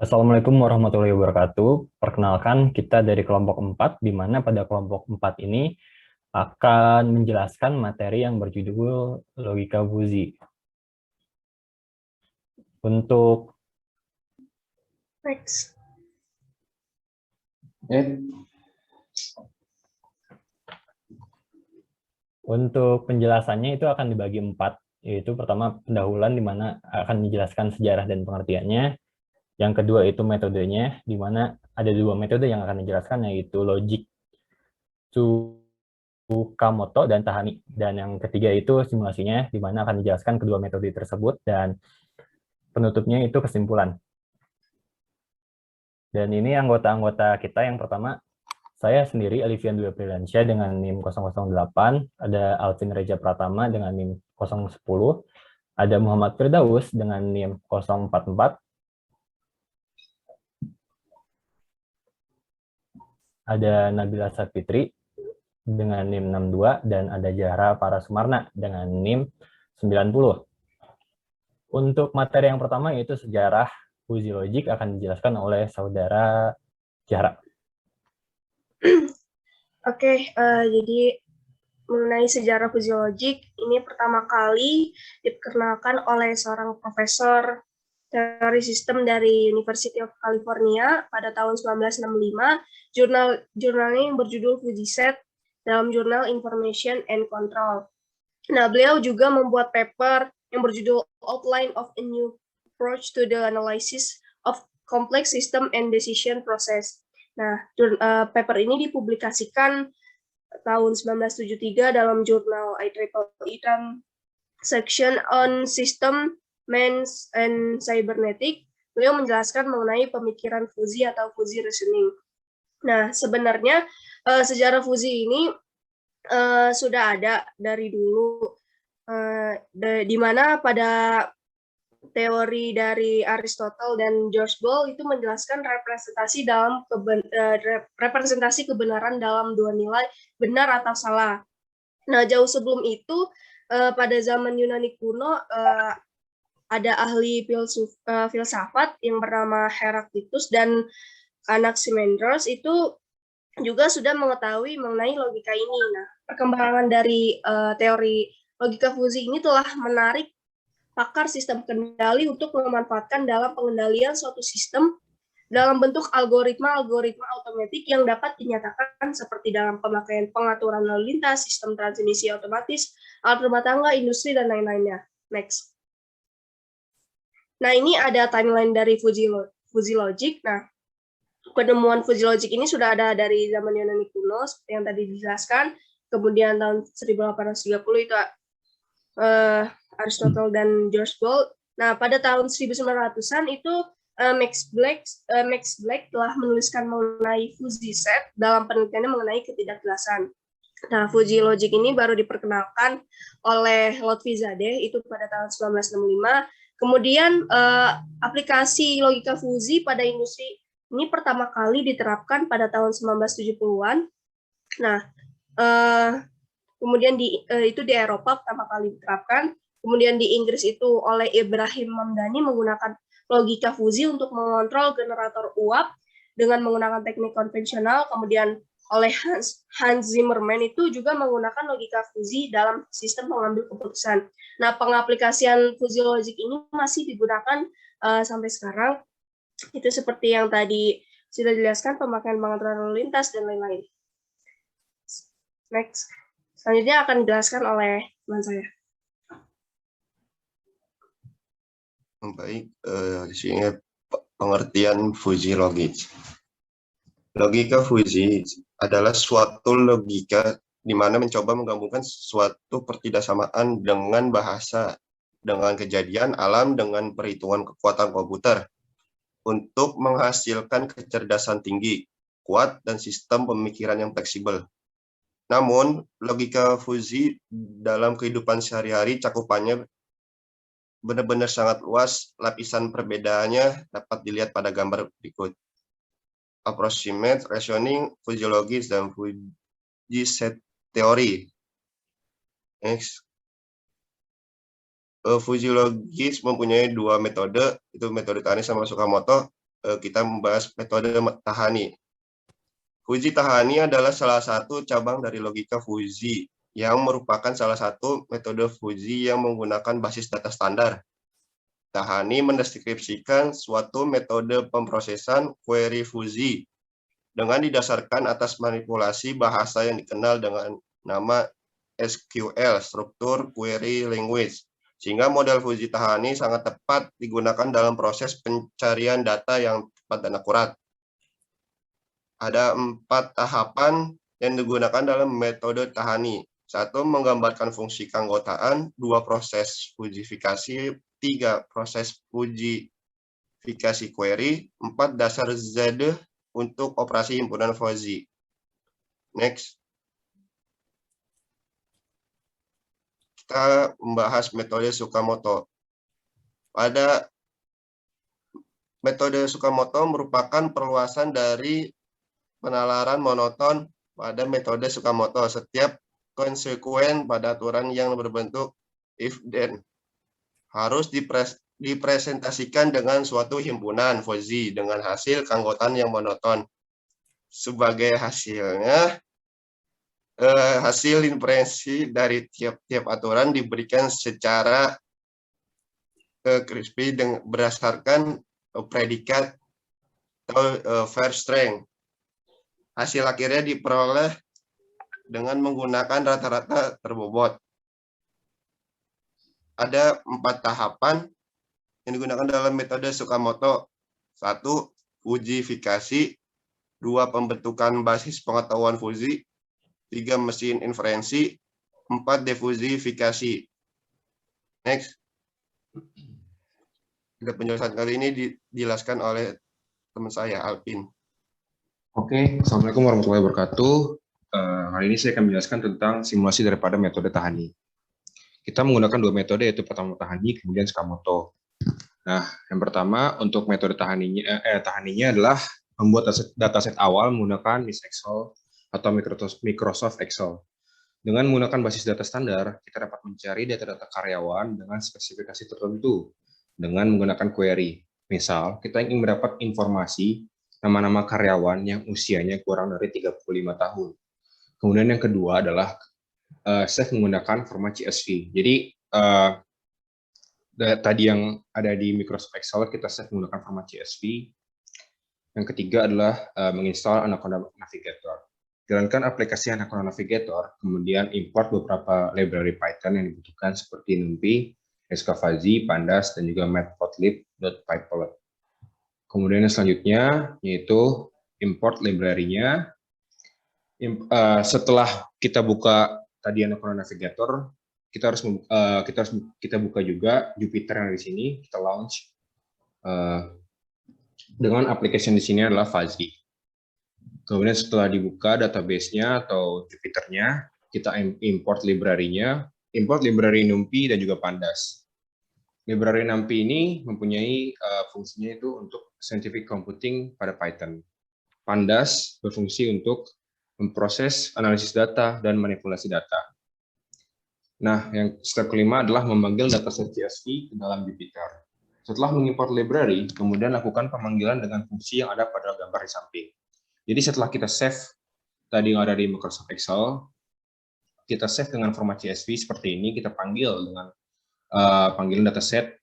Assalamualaikum warahmatullahi wabarakatuh. Perkenalkan, kita dari kelompok 4, di mana pada kelompok 4 ini akan menjelaskan materi yang berjudul Logika Fuzzy. Untuk Next. Untuk penjelasannya itu akan dibagi 4, yaitu pertama pendahuluan di mana akan menjelaskan sejarah dan pengertiannya. Yang kedua itu metodenya, di mana ada 2 metode yang akan dijelaskan, yaitu logik Tsukamoto dan Tahani. Dan yang ketiga itu simulasinya, di mana akan dijelaskan kedua metode tersebut, dan penutupnya itu kesimpulan. Dan ini anggota-anggota kita. Yang pertama, saya sendiri, Alifian Dwi Apriliansyah dengan NIM 008, ada Alvin Reja Pratama dengan NIM 010, ada Muhammad Firdaus dengan NIM 044, ada Nabila Sapitri dengan NIM 62, dan ada Zahra Parasumarna dengan NIM 90. Untuk materi yang pertama yaitu sejarah fuzzy logic akan dijelaskan oleh saudara Zahra. Oke, jadi mengenai sejarah fuzzy logic, ini pertama kali diperkenalkan oleh seorang profesor teori sistem dari University of California pada tahun 1965. Jurnalnya yang berjudul Fuzzy Set dalam jurnal Information and Control. Nah, beliau juga membuat paper yang berjudul Outline of a New Approach to the Analysis of Complex System and Decision Process. Nah, paper ini dipublikasikan tahun 1973 dalam jurnal IEEE Section on System, Means, and Cybernetic. Beliau menjelaskan mengenai pemikiran fuzzy atau fuzzy reasoning. Nah, sebenarnya sejarah fuzzy ini sudah ada dari dulu, di mana pada teori dari Aristotle dan George Boole itu menjelaskan representasi kebenaran dalam dua nilai, benar atau salah. Nah, jauh sebelum itu, pada zaman Yunani kuno, ada ahli filsafat yang bernama Heraklitus dan Anaximenes itu juga sudah mengetahui mengenai logika ini. Nah, perkembangan dari teori logika fuzzy ini telah menarik pakar sistem kendali untuk memanfaatkan dalam pengendalian suatu sistem dalam bentuk algoritma otomatik yang dapat dinyatakan seperti dalam pemakaian pengaturan lalu lintas, sistem transmisi otomatis, alat rumah tangga, industri, dan lain-lainnya. Next. Nah, ini ada timeline dari fuzzy logic. Nah, penemuan fuzzy logic ini sudah ada dari zaman Yunani kuno, seperti yang tadi dijelaskan. Kemudian tahun 1830 itu Aristotle dan George Boole. Nah, pada tahun 1900-an itu Max Black telah menuliskan mengenai fuzzy set dalam penelitiannya mengenai ketidakjelasan. Nah, fuzzy logic ini baru diperkenalkan oleh Lotfizadeh itu pada tahun 1965. Kemudian aplikasi logika fuzzy pada industri ini pertama kali diterapkan pada tahun 1970-an. Nah, kemudian itu di Eropa pertama kali diterapkan. Kemudian di Inggris itu oleh Ibrahim Mamdani menggunakan logika fuzzy untuk mengontrol generator uap dengan menggunakan teknik konvensional. Kemudian oleh Hans Zimmermann itu juga menggunakan logika fuzzy dalam sistem pengambil keputusan. Nah, pengaplikasian fuzzy logic ini masih digunakan sampai sekarang. Itu seperti yang tadi sudah dijelaskan, pemakaian pengaturan lalu lintas dan lain-lain. Next. Selanjutnya akan dijelaskan oleh teman saya. Baik, di sini pengertian fuzzy logic. Logika fuzzy adalah suatu logika di mana mencoba menggabungkan suatu pertidaksamaan dengan bahasa, dengan kejadian alam, dengan perhitungan kekuatan komputer untuk menghasilkan kecerdasan tinggi, kuat, dan sistem pemikiran yang fleksibel. Namun, logika fuzzy dalam kehidupan sehari-hari cakupannya benar-benar sangat luas. Lapisan perbedaannya dapat dilihat pada gambar berikut. Approximate reasoning, fuzzy logic, dan fuzzy set theory. Next. Fuzzy logic mempunyai dua metode, itu metode Tahani sama Tsukamoto. kita membahas metode Tahani. Fuzzy Tahani adalah salah satu cabang dari logika fuzzy yang merupakan salah satu metode fuzzy yang menggunakan basis data standar. Tahani mendeskripsikan suatu metode pemrosesan query fuzzy dengan didasarkan atas manipulasi bahasa yang dikenal dengan nama SQL, Struktur Query Language, sehingga model Fuzzy Tahani sangat tepat digunakan dalam proses pencarian data yang tepat dan akurat. Ada 4 tahapan yang digunakan dalam metode Tahani. 1. Menggambarkan fungsi keanggotaan. 2. Proses fujifikasi. 3. Proses fujifikasi query. 4. Dasar Z untuk operasi himpunan fuzzy. Next. Kita membahas metode Tsukamoto. Pada metode Tsukamoto merupakan perluasan dari penalaran monoton pada metode Tsukamoto. Setiap konsekuen pada aturan yang berbentuk if-then harus dipresentasikan dengan suatu himpunan fuzzy dengan hasil keanggotaan yang monoton. Sebagai hasilnya, hasil inferensi dari tiap-tiap aturan diberikan secara crispy berdasarkan predikat atau first strength. Hasil akhirnya diperoleh dengan menggunakan rata-rata terbobot. Ada 4 tahapan yang digunakan dalam metode Tsukamoto. 1. Fujifikasi. 2. Pembentukan basis pengetahuan fuzzy. 3. Mesin inferensi. 4. Defuzifikasi. Next. Penjelasan kali ini dijelaskan oleh teman saya, Alvin. Oke, Assalamualaikum warahmatullahi wabarakatuh. Kali ini saya akan menjelaskan tentang simulasi daripada metode Tahani. Kita menggunakan 2 metode, yaitu pertama Tahani, kemudian Tsukamoto. Nah, yang pertama untuk metode Tahaninya adalah membuat dataset awal menggunakan MS Excel atau Microsoft Excel. Dengan menggunakan basis data standar, kita dapat mencari data-data karyawan dengan spesifikasi tertentu dengan menggunakan query. Misal, kita ingin mendapat informasi nama-nama karyawan yang usianya kurang dari 35 tahun. Kemudian yang kedua adalah save menggunakan format CSV. Jadi tadi yang ada di Microsoft Excel kita save menggunakan format CSV. Yang ketiga adalah menginstal Anaconda Navigator. Jalankan aplikasi Anaconda Navigator, kemudian import beberapa library Python yang dibutuhkan seperti NumPy, Scafuzzy, Pandas, dan juga Matplotlib.pyplot. Kemudian yang selanjutnya yaitu import library-nya. Setelah kita buka tadi Anaconda Navigator, kita buka juga Jupyter yang di sini, kita launch dengan application di sini adalah Fuzzy. Kemudian setelah dibuka database-nya atau Jupyter-nya, kita import library-nya, import library NumPy dan juga Pandas. Library NumPy ini mempunyai fungsinya itu untuk scientific computing pada Python. Pandas berfungsi untuk memproses analisis data dan manipulasi data. Nah, yang step kelima adalah memanggil dataset CSV ke dalam Jupyter. Setelah mengimport library, kemudian lakukan pemanggilan dengan fungsi yang ada pada gambar di samping. Jadi setelah kita save tadi yang ada di Microsoft Excel, kita save dengan format CSV seperti ini, kita panggil dengan panggilan dataset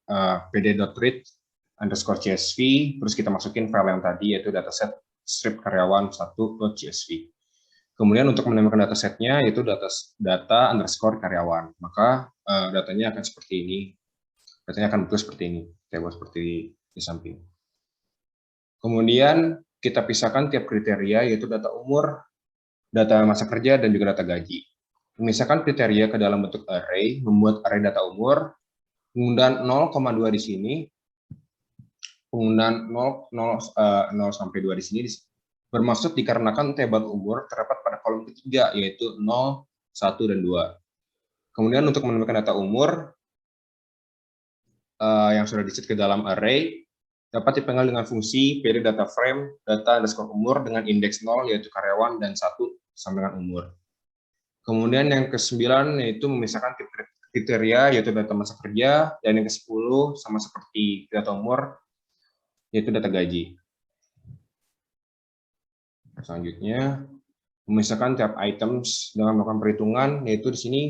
pd.read_csv, terus kita masukin file yang tadi yaitu dataset strip karyawan 1.csv. Kemudian untuk menemukan datasetnya yaitu data_karyawan, maka datanya akan seperti ini, datanya akan bentuk seperti ini, saya buat seperti di samping. Kemudian kita pisahkan tiap kriteria yaitu data umur, data masa kerja, dan juga data gaji. Memisahkan kriteria ke dalam bentuk array, membuat array data umur, penggunaan 0,2 di sini, penggunaan 0 sampai 2 di sini, bermaksud dikarenakan tabel umur terdapat pada kolom ketiga, yaitu 0, 1, dan 2. Kemudian untuk menemukan data umur yang sudah di-set ke dalam array, dapat dipanggil dengan fungsi pd_data_frame, data_umur dengan indeks 0, yaitu karyawan, dan 1 sama dengan umur. Kemudian yang ke-9 yaitu memisahkan kriteria, yaitu data masa kerja, dan yang ke-10 sama seperti data umur, yaitu data gaji. Selanjutnya, memisahkan tiap items dengan melakukan perhitungan, yaitu di sini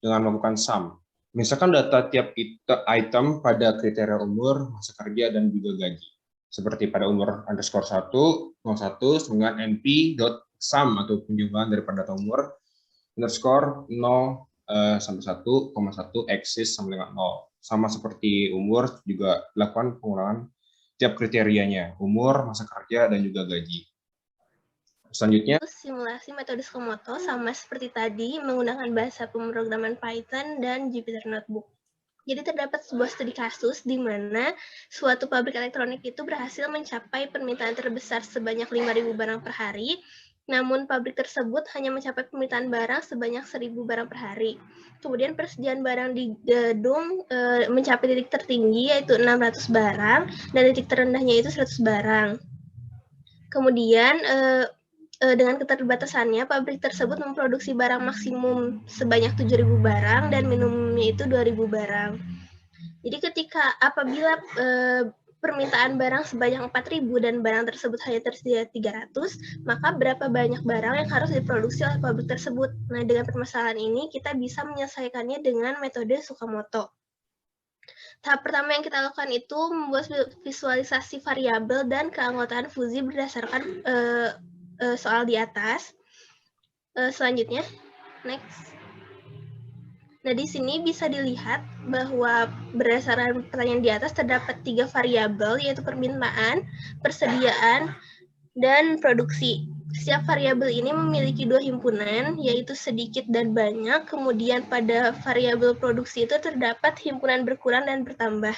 dengan melakukan sum. Misalkan data tiap item pada kriteria umur, masa kerja, dan juga gaji. Seperti pada umur underscore 1, 01, dengan np.sum atau penjumlahan daripada data umur, underscore 0 sampai 1,1, eksis sampai dengan 0. Sama seperti umur, juga dilakukan pengurangan tiap kriterianya, umur, masa kerja, dan juga gaji. Selanjutnya, simulasi metode Tsukamoto sama seperti tadi menggunakan bahasa pemrograman Python dan Jupyter Notebook. Jadi terdapat sebuah studi kasus di mana suatu pabrik elektronik itu berhasil mencapai permintaan terbesar sebanyak 5.000 barang per hari, namun pabrik tersebut hanya mencapai permintaan barang sebanyak 1.000 barang per hari. Kemudian persediaan barang di gedung mencapai titik tertinggi yaitu 600 barang dan titik terendahnya itu 100 barang. Kemudian dengan keterbatasannya, pabrik tersebut memproduksi barang maksimum sebanyak 7.000 barang dan minimumnya itu 2.000 barang. Jadi apabila permintaan barang sebanyak 4.000 dan barang tersebut hanya tersedia 300, maka berapa banyak barang yang harus diproduksi oleh pabrik tersebut? Nah, dengan permasalahan ini kita bisa menyelesaikannya dengan metode Tsukamoto. Tahap pertama yang kita lakukan itu membuat visualisasi variabel dan keanggotaan fuzzy berdasarkan soal di atas. Selanjutnya, next. Nah, di sini bisa dilihat bahwa berdasarkan pertanyaan di atas terdapat 3 variabel, yaitu permintaan, persediaan, dan produksi. Setiap variabel ini memiliki 2 himpunan, yaitu sedikit dan banyak. Kemudian pada variabel produksi itu terdapat himpunan berkurang dan bertambah.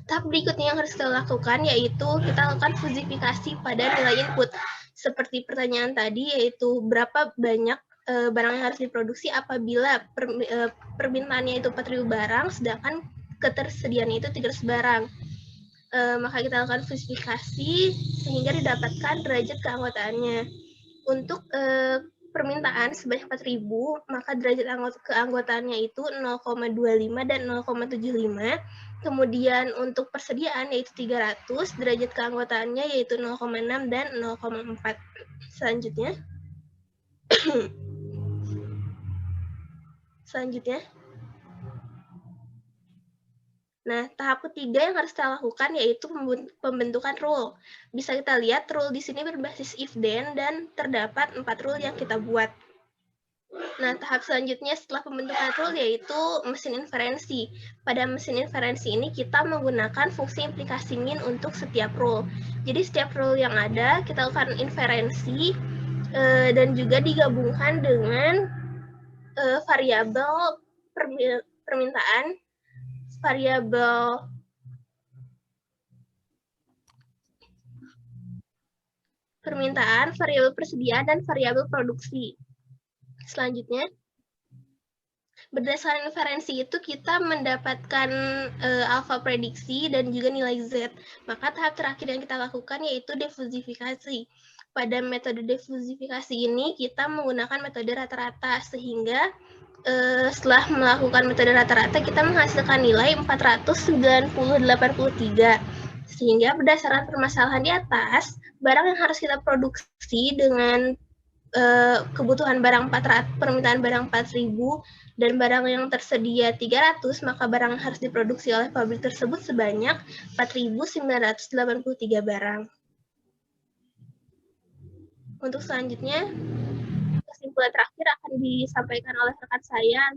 Tahap berikutnya yang harus kita lakukan yaitu kita lakukan fuzifikasi pada nilai input. Seperti pertanyaan tadi, yaitu berapa banyak barang yang harus diproduksi apabila permintaannya itu 4.000 barang, sedangkan ketersediaannya itu 300 barang. Maka kita lakukan fuzifikasi sehingga didapatkan derajat keanggotaannya. Untuk permintaan sebanyak 4.000, maka derajat keanggotaannya itu 0,25 dan 0,75. Kemudian untuk persediaan yaitu 300, derajat keanggotaannya yaitu 0,6 dan 0,4. Selanjutnya. Nah, tahap ketiga yang harus kita lakukan yaitu pembentukan rule. Bisa kita lihat rule di sini berbasis if then dan terdapat 4 rule yang kita buat. Nah, tahap selanjutnya setelah pembentukan rule yaitu mesin inferensi. Pada mesin inferensi ini kita menggunakan fungsi implikasi min untuk setiap rule. Jadi setiap rule yang ada kita lakukan inferensi dan juga digabungkan dengan variabel permintaan, variabel persediaan, dan variabel produksi. Selanjutnya, berdasarkan inferensi itu kita mendapatkan alfa prediksi dan juga nilai Z. Maka tahap terakhir yang kita lakukan yaitu defusifikasi. Pada metode defusifikasi ini kita menggunakan metode rata-rata sehingga setelah melakukan metode rata-rata kita menghasilkan nilai 490,83. Sehingga berdasarkan permasalahan di atas, barang yang harus kita produksi dengan kebutuhan barang 400, permintaan barang 4.000 dan barang yang tersedia 300, maka barang yang harus diproduksi oleh pabrik tersebut sebanyak 4.983 barang. Untuk selanjutnya, kesimpulan terakhir akan disampaikan oleh rekan saya.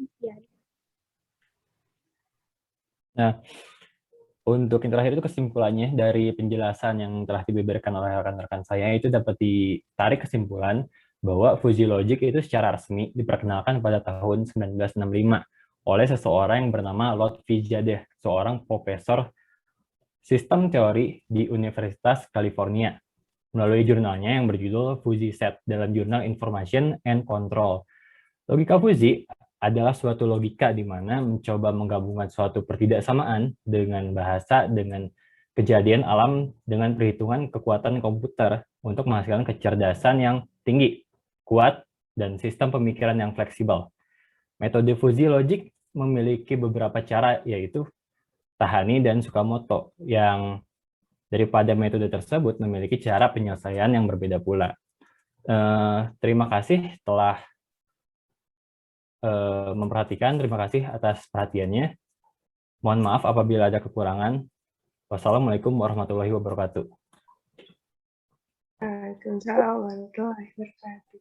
Nah, untuk yang terakhir itu kesimpulannya dari penjelasan yang telah dibeberkan oleh rekan-rekan saya itu dapat ditarik kesimpulan bahwa fuzzy logic itu secara resmi diperkenalkan pada tahun 1965 oleh seseorang yang bernama Lord Vijayadeh, seorang profesor sistem teori di Universitas California, melalui jurnalnya yang berjudul Fuzzy Set dalam jurnal Information and Control. Logika fuzzy adalah suatu logika di mana mencoba menggabungkan suatu pertidaksamaan dengan bahasa, dengan kejadian alam, dengan perhitungan kekuatan komputer untuk menghasilkan kecerdasan yang tinggi, kuat, dan sistem pemikiran yang fleksibel. Metode fuzzy logic memiliki beberapa cara, yaitu Tahani dan Tsukamoto, yang daripada metode tersebut memiliki cara penyelesaian yang berbeda pula. Terima kasih telah memperhatikan. Terima kasih atas perhatiannya. Mohon maaf apabila ada kekurangan. Wassalamualaikum warahmatullahi wabarakatuh. Waalaikumsalam warahmatullahi wabarakatuh.